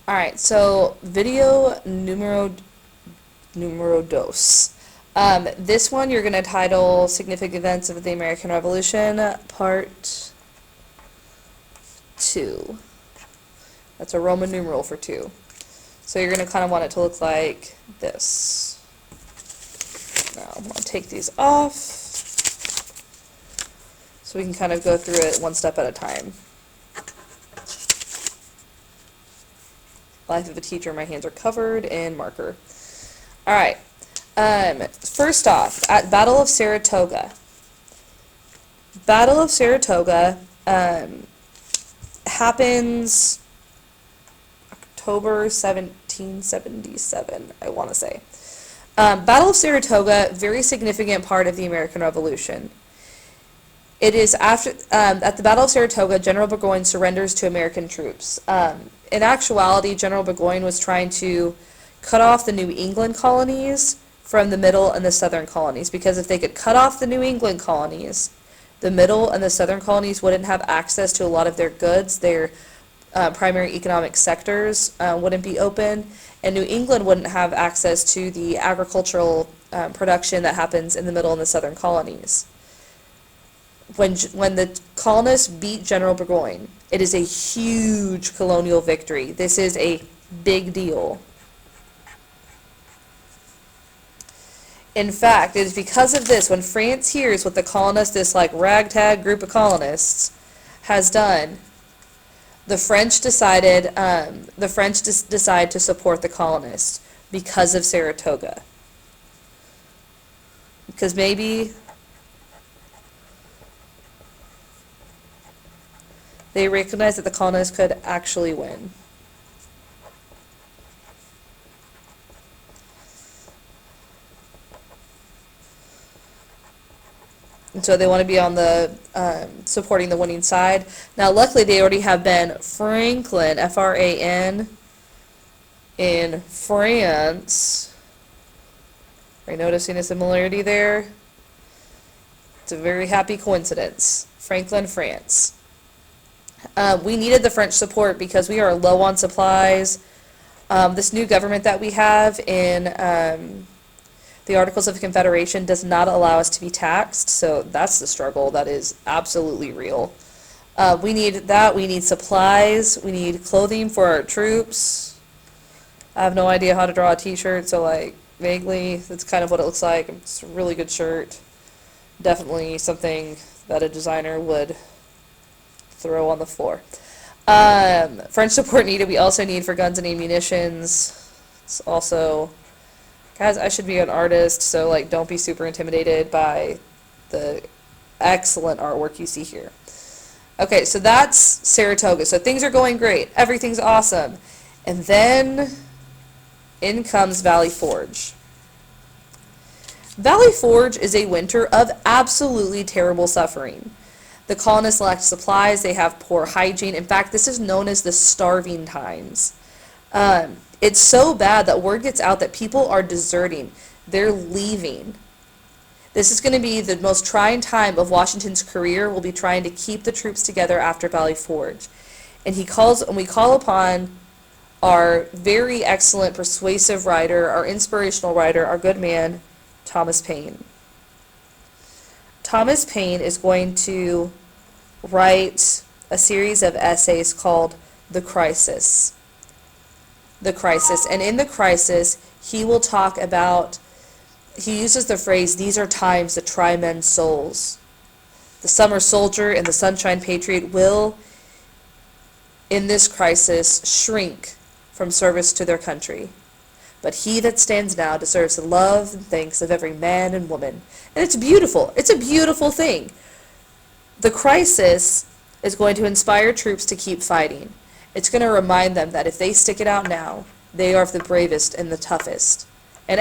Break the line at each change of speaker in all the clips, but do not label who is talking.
All right, so video numero dos. This one you're going to title Significant Events of the American Revolution, Part 2. That's a Roman numeral for 2. So you're going to kind of want it to look like this. Now I'm going to take these off so we can kind of go through it one step at a time. Life of a teacher, my hands are covered in marker. All right. First off, at Battle of Saratoga. Battle of Saratoga happens October 1777, I want to say. Battle of Saratoga, very significant part of the American Revolution. It is after, at the Battle of Saratoga, General Burgoyne surrenders to American troops. In actuality, General Burgoyne was trying to cut off the New England colonies from the middle and the southern colonies, because if they could cut off the New England colonies, the middle and the southern colonies wouldn't have access to a lot of their goods. Their primary economic sectors wouldn't be open, and New England wouldn't have access to the agricultural production that happens in the middle and the southern colonies. When the colonists beat General Burgoyne, it is a huge colonial victory. This is a big deal. In fact, it is because of this, when France hears what the colonists, this like ragtag group of colonists, has done, the French decide to support the colonists because of Saratoga. Because maybe they recognized that the colonists could actually win. And so they want to be on the supporting the winning side. Now, luckily, they already have Ben Franklin, F-R-A-N, in France. Are you noticing a similarity there? It's a very happy coincidence. Franklin, France. We needed the French support because we are low on supplies. This new government that we have in the Articles of Confederation does not allow us to be taxed, so that's the struggle that is absolutely real. We need that. We need supplies. We need clothing for our troops. I have no idea how to draw a t-shirt, so like vaguely that's kind of what it looks like. It's a really good shirt. Definitely something that a designer would throw on the floor. French support needed. We also need for guns and ammunitions. It's also, guys, I should be an artist, so like don't be super intimidated by the excellent artwork you see here. Okay, so that's Saratoga. So things are going great. Everything's awesome. And then in comes Valley Forge. Valley Forge is a winter of absolutely terrible suffering. The colonists lack supplies. They have poor hygiene. In fact, this is known as the starving times. It's so bad that word gets out that people are deserting. They're leaving. This is going to be the most trying time of Washington's career. We'll be trying to keep the troops together after Valley Forge. And we call upon our very excellent, persuasive writer, our inspirational writer, our good man, Thomas Paine. Thomas Paine is going to write a series of essays called The Crisis. The Crisis. And in The Crisis, he will talk about, he uses the phrase, these are times that try men's souls. The summer soldier and the sunshine patriot will, in this crisis, shrink from service to their country. But he that stands now deserves the love and thanks of every man and woman. And it's beautiful. It's a beautiful thing. The crisis is going to inspire troops to keep fighting. It's going to remind them that if they stick it out now, they are the bravest and the toughest. And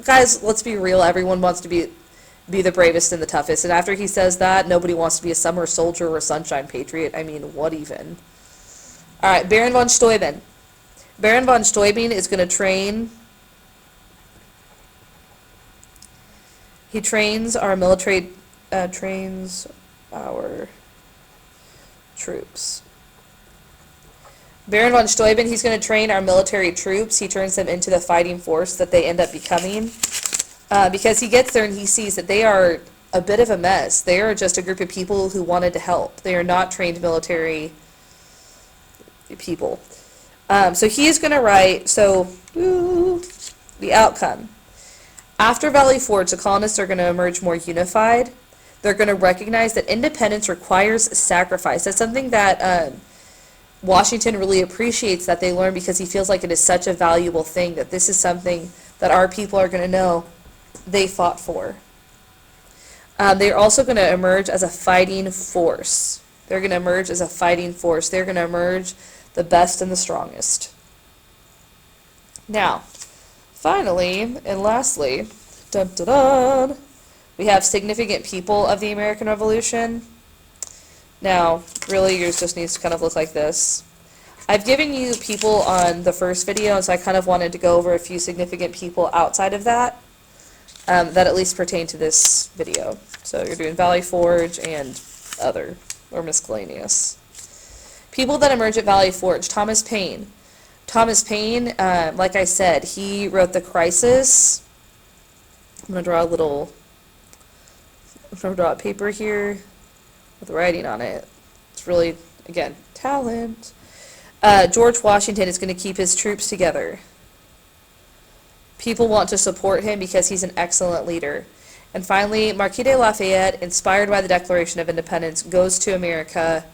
guys, let's be real, everyone wants to be the bravest and the toughest. And after he says that, nobody wants to be a summer soldier or a sunshine patriot. I mean, what even? All right, Baron von Steuben. Baron von Steuben is going to train. He trains our military, trains our troops. Baron von Steuben, he's going to train our military troops. He turns them into the fighting force that they end up becoming. Because he gets there and he sees that they are a bit of a mess. They are just a group of people who wanted to help. They are not trained military people. So he is going to write, the outcome. After Valley Forge, the colonists are going to emerge more unified. They're going to recognize that independence requires sacrifice. That's something that Washington really appreciates that they learn, because he feels like it is such a valuable thing, that this is something that our people are going to know they fought for. They're also going to emerge as a fighting force. They're going to emerge as a fighting force. They're going to emerge the best and the strongest. Now, finally and lastly, dun, dun, dun, we have significant people of the American Revolution. Now, really, yours just needs to kind of look like this. I've given you people on the first video, and so I kind of wanted to go over a few significant people outside of that, that at least pertain to this video. So you're doing Valley Forge and other, or miscellaneous. People that emerge at Valley Forge. Thomas Paine. Thomas Paine, like I said, he wrote The Crisis. I'm going to draw a paper here with writing on it. It's really, again, talent. George Washington is going to keep his troops together. People want to support him because he's an excellent leader. And finally, Marquis de Lafayette, inspired by the Declaration of Independence, goes to America,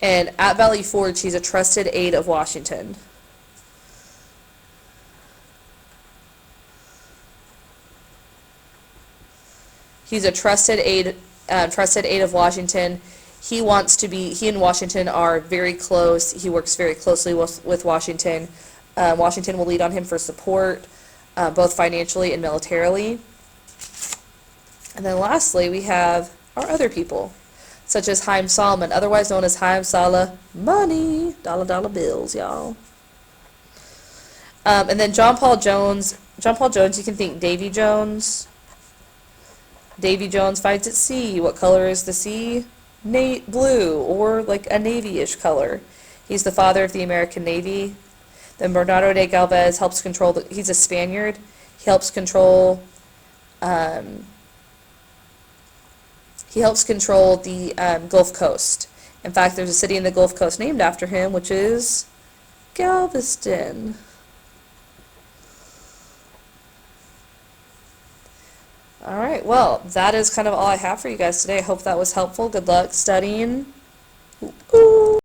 and at Valley Forge, he's a trusted aide of Washington. He's a trusted aide of Washington. He and Washington are very close. He works very closely with Washington. Washington will lead on him for support, both financially and militarily. And then lastly, we have our other people, such as Haym Salomon, otherwise known as Haym Sala Money, dollar bills, y'all. And then John Paul Jones. John Paul Jones, you can think Davy Jones. Davy Jones fights at sea. What color is the sea? Blue, or like a navy-ish color. He's the father of the American Navy. Then Bernardo de Galvez helps control he's a Spaniard. He helps control the Gulf Coast. In fact, there's a city in the Gulf Coast named after him, which is Galveston. Alright, well, that is kind of all I have for you guys today. I hope that was helpful. Good luck studying. Ooh.